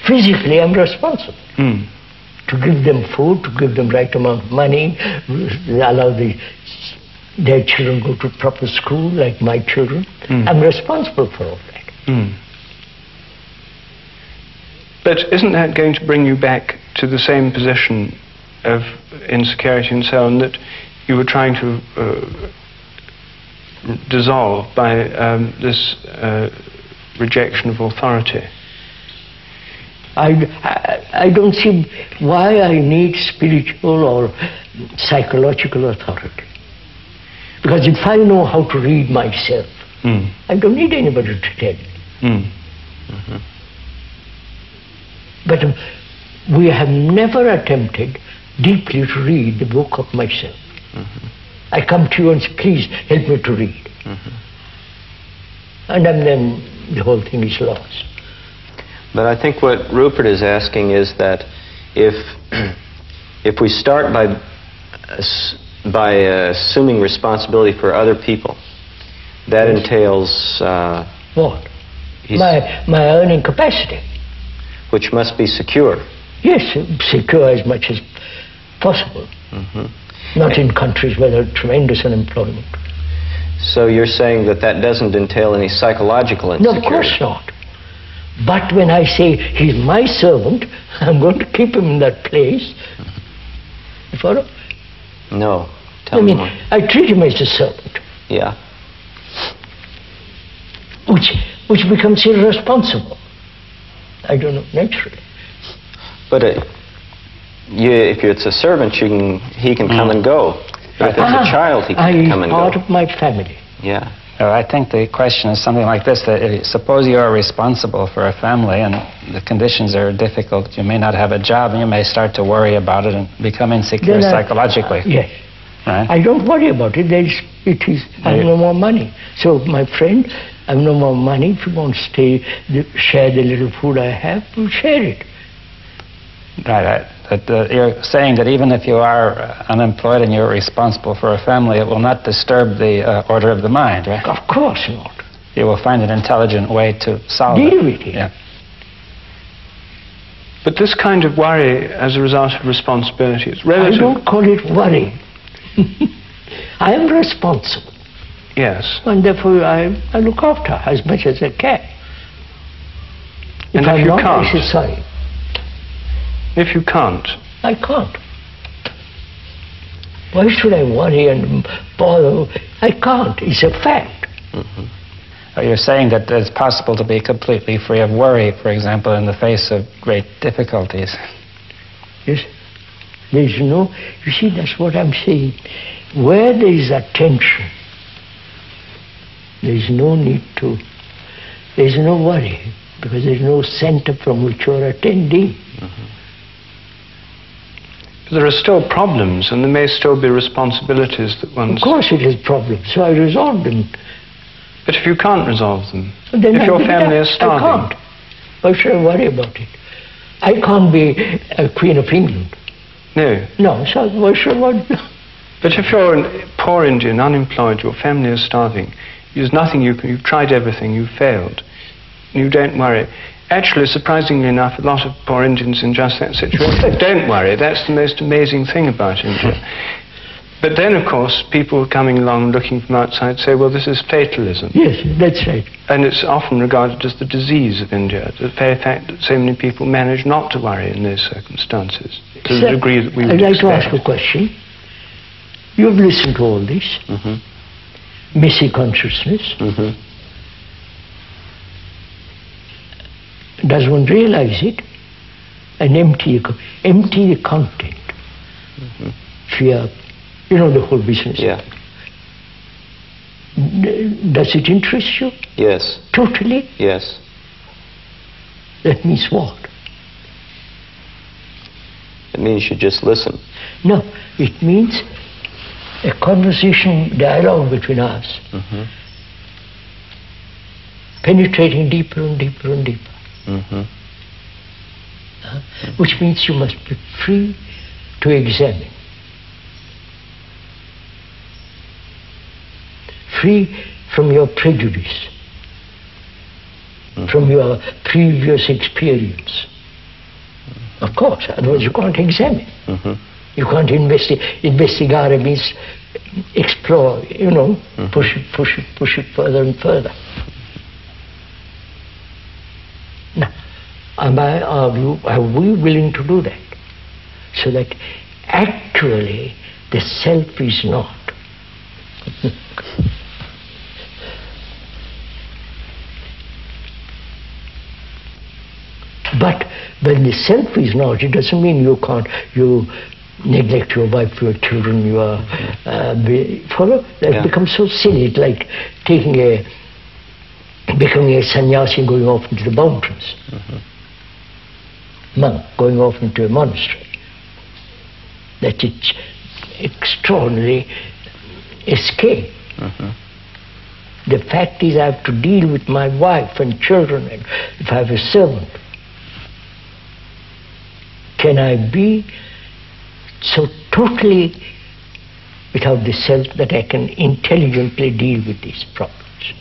Physically, I'm responsible. To give them food, to give them right amount of money, allow their children go to proper school, like my children. I'm responsible for all that. But isn't that going to bring you back to the same position of insecurity and so on that you were trying to dissolve by this rejection of authority? I don't see why I need spiritual or psychological authority. Because if I know how to read myself, I don't need anybody to tell me. But we have never attempted deeply to read the book of myself. I come to you and say, please help me to read. And then the whole thing is lost. But I think what Rupert is asking is that if we start by assuming responsibility for other people, that entails what? My earning capacity. Which must be secure. Yes, secure as much as possible. Not in countries where there are tremendous unemployment. So you're saying that that doesn't entail any psychological insecurity? No, of course not. But when I say he's my servant, I'm going to keep him in that place. You follow? No. Tell me more. I treat him as a servant. Yeah. Which becomes irresponsible. I don't know, naturally. But if it's a servant, he can come and go. But if it's a child, he can come and go. He's part of my family. Yeah. I think the question is something like this, that suppose you are responsible for a family and the conditions are difficult, you may not have a job and you may start to worry about it and become insecure psychologically. Yes. Right? I don't worry about it. I have no more money. So my friend, I have no more money. If you want to share the little food I have, we'll share it. Right. You're saying that even if you are unemployed and you're responsible for a family, it will not disturb the order of the mind, right? Of course not. You will find an intelligent way to solve it. Deal with it. Yeah. But this kind of worry as a result of responsibility is relative. I don't call it worry. I am responsible. Yes. And therefore I look after her as much as I can. And if I'm you not, can't? I say sorry. If you can't? I can't. Why should I worry and bother? I can't. It's a fact. You're saying that it's possible to be completely free of worry, for example, in the face of great difficulties. Yes. There's no, you see, that's what I'm saying. Where there is attention, there's no need to, there's no worry, because there's no center from which you're attending. But there are still problems, and there may still be responsibilities that one's... Of course it has problems, so I resolve them. But if you can't resolve them, then if your family is starving... I can't. Why should I worry about it? I can't be a Queen of England. No. No, so why should I worry? But if you're a poor Indian, unemployed, your family is starving, there's nothing you've tried everything, you've failed, you don't worry. Actually, surprisingly enough, a lot of poor Indians in just that situation don't worry. That's the most amazing thing about India. But then, of course, people coming along looking from outside say, well, this is fatalism. Yes, that's right. And it's often regarded as the disease of India, the very fact that so many people manage not to worry in those circumstances, to the degree that we would I'd like expect. to ask a question. You've listened to all this. Missy consciousness. Does one realize it and empty the content? Fear, you know the whole business. Yeah. Does it interest you? Yes. Totally? Yes. That means what? It means you just listen. No, it means a conversation, dialogue between us, penetrating deeper and deeper and deeper. Which means you must be free to examine, free from your prejudice, from your previous experience. Of course, otherwise you can't examine. Mm-hmm. You can't investigare means explore, push it further and further. Now, are we willing to do that? So that actually the self is not. But when the self is not, it doesn't mean you neglect your wife, your children, follow? That becomes so silly. It's like becoming a sannyasi and going off into the mountains. Monk going off into a monastery. That it's extraordinary escape. The fact is I have to deal with my wife and children, and if I have a servant. Can I be so totally without the self that I can intelligently deal with these problems?